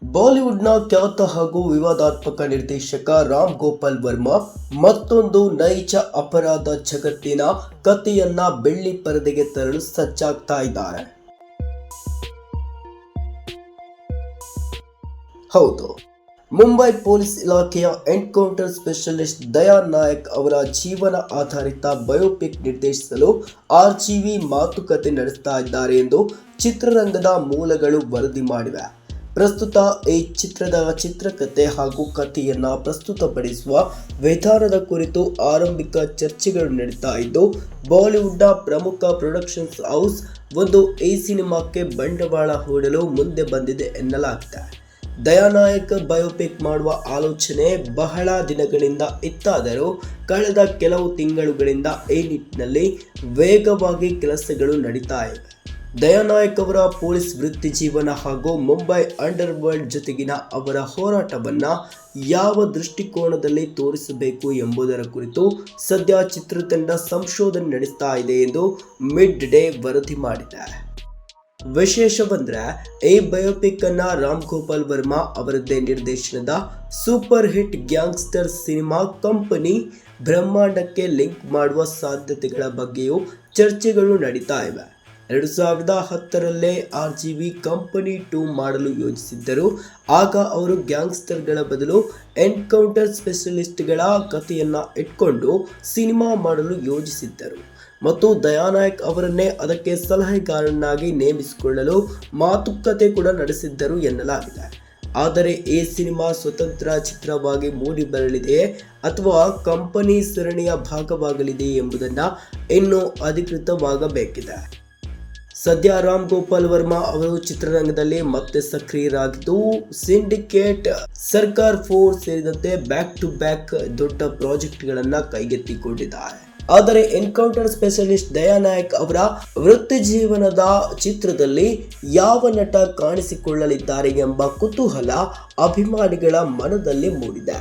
ಬಾಲಿವುಡ್ನ ಖ್ಯಾತ ಹಾಗೂ ವಿವಾದಾತ್ಮಕ ನಿರ್ದೇಶಕ ರಾಮ್ ಗೋಪಾಲ್ ವರ್ಮಾ ಮತ್ತೊಂದು ನೈಜ ಅಪರಾಧ ಜಗತ್ತಿನ ಕಥೆಯನ್ನ ಬೆಳ್ಳಿ ಪರದೆಗೆ ತರಲು ಸಜ್ಜಾಗ್ತಾ ಇದ್ದಾರೆ. ಹೌದು, ಮುಂಬೈ ಪೊಲೀಸ್ ಇಲಾಖೆಯ ಎನ್ಕೌಂಟರ್ ಸ್ಪೆಷಲಿಸ್ಟ್ ದಯಾ ನಾಯಕ್ ಅವರ ಜೀವನ ಆಧಾರಿತ ಬಯೋಪಿಕ್ ನಿರ್ದೇಶಿಸಲು ಆರ್ಜಿವಿ ಮಾತುಕತೆ ನಡೆಸ್ತಾ ಇದ್ದಾರೆ ಎಂದು ಚಿತ್ರರಂಗದ ಮೂಲಗಳು ವರದಿ ಮಾಡಿವೆ. ಪ್ರಸ್ತುತ ಈ ಚಿತ್ರದ ಚಿತ್ರಕಥೆ ಹಾಗೂ ಕಥೆಯನ್ನ ಪ್ರಸ್ತುತಪಡಿಸುವ ವಿಧಾನದ ಕುರಿತು ಆರಂಭಿಕ ಚರ್ಚೆಗಳು ನಡೀತಾ ಇದ್ದು, ಬಾಲಿವುಡ್ನ ಪ್ರಮುಖ ಪ್ರೊಡಕ್ಷನ್ಸ್ ಹೌಸ್ ಒಂದು ಈ ಸಿನಿಮಾಕ್ಕೆ ಬಂಡವಾಳ ಹೂಡಲು ಮುಂದೆ ಬಂದಿದೆ ಎನ್ನಲಾಗಿದೆ. ದಯಾನಾಯಕ್ ಬಯೋಪಿಕ್ ಮಾಡುವ ಆಲೋಚನೆ ಬಹಳ ದಿನಗಳಿಂದ ಇತ್ತಾದರೂ ಕಳೆದ ಕೆಲವು ತಿಂಗಳುಗಳಿಂದ ಈ ನಿಟ್ಟಿನಲ್ಲಿ ವೇಗವಾಗಿ ಕೆಲಸಗಳು ನಡೀತಾ ಇವೆ. ದಯಾನಾಯಕ್ ಅವರ ಪೊಲೀಸ್ ವೃತ್ತಿ ಜೀವನ ಹಾಗೂ ಮುಂಬೈ ಅಂಡರ್ ವರ್ಲ್ಡ್ ಜೊತೆಗಿನ ಅವರ ಹೋರಾಟವನ್ನ ಯಾವ ದೃಷ್ಟಿಕೋನದಲ್ಲಿ ತೋರಿಸಬೇಕು ಎಂಬುದರ ಕುರಿತು ಸದ್ಯ ಚಿತ್ರತಂಡ ಸಂಶೋಧನೆ ನಡೆಸ್ತಾ ಇದೆ ಎಂದು ಮಿಡ್ ಡೇ ವರದಿ ಮಾಡಿದೆ. ವಿಶೇಷವೆಂದರೆ ಈ ಬಯೋಪಿಕ್ ಅನ್ನ ರಾಮ್ ಗೋಪಾಲ್ ವರ್ಮಾ ಅವರದ್ದೇ ನಿರ್ದೇಶನದ super hit gangster cinema company ಬ್ರಹ್ಮಾಂಡಕ್ಕೆ ಲಿಂಕ್ ಮಾಡುವ ಸಾಧ್ಯತೆಗಳ ಬಗ್ಗೆಯೂ ಚರ್ಚೆಗಳು ನಡೀತಾ ಇವೆ. 2010ರಲ್ಲೇ ಆರ್ಜಿವಿ ಕಂಪನಿ 2 ಮಾಡಲು ಯೋಜಿಸಿದ್ದರು. ಆಗ ಅವರು ಗ್ಯಾಂಗ್ಸ್ಟರ್ಗಳ ಬದಲು ಎನ್ಕೌಂಟರ್ ಸ್ಪೆಷಲಿಸ್ಟ್ಗಳ ಕಥೆಯನ್ನ ಇಟ್ಕೊಂಡು ಸಿನಿಮಾ ಮಾಡಲು ಯೋಜಿಸಿದ್ದರು ಮತ್ತು ದಯಾನಾಯಕ್ ಅವರನ್ನೇ ಅದಕ್ಕೆ ಸಲಹೆಗಾರನಾಗಿ ನೇಮಿಸಿಕೊಳ್ಳಲು ಮಾತುಕತೆ ಕೂಡ ನಡೆಸಿದ್ದರು ಎನ್ನಲಾಗಿದೆ. ಆದರೆ ಈ ಸಿನಿಮಾ ಸ್ವತಂತ್ರ ಚಿತ್ರವಾಗಿ ಮೂಡಿ ಬರಲಿದೆಯೇ ಅಥವಾ ಕಂಪನಿ ಸರಣಿಯ ಭಾಗವಾಗಲಿದೆಯೇ ಎಂಬುದನ್ನು ಇನ್ನೂ ಅಧಿಕೃತವಾಗಬೇಕಿದೆ. ಸದ್ಯ ರಾಮ್ ಗೋಪಾಲ್ ವರ್ಮಾ ಅವರು ಚಿತ್ರರಂಗದಲ್ಲಿ ಮತ್ತೆ ಸಕ್ರಿಯರಾಗಿದ್ದು, ಸಿಂಡಿಕೇಟ್, ಸರ್ಕಾರ್ 4 ಸೇರಿದಂತೆ ಬ್ಯಾಕ್ ಟು ಬ್ಯಾಕ್ ದೊಡ್ಡ ಪ್ರಾಜೆಕ್ಟ್ಗಳನ್ನು ಕೈಗೆತ್ತಿಕೊಂಡಿದ್ದಾರೆ. ಆದರೆ ಎನ್ಕೌಂಟರ್ ಸ್ಪೆಷಲಿಸ್ಟ್ ದಯಾನಾಯಕ್ ಅವರ ವೃತ್ತಿ ಜೀವನದ ಚಿತ್ರದಲ್ಲಿ ಯಾವ ನಟ ಕಾಣಿಸಿಕೊಳ್ಳಲಿದ್ದಾರೆ ಎಂಬ ಕುತೂಹಲ ಅಭಿಮಾನಿಗಳ ಮನದಲ್ಲಿ ಮೂಡಿದೆ.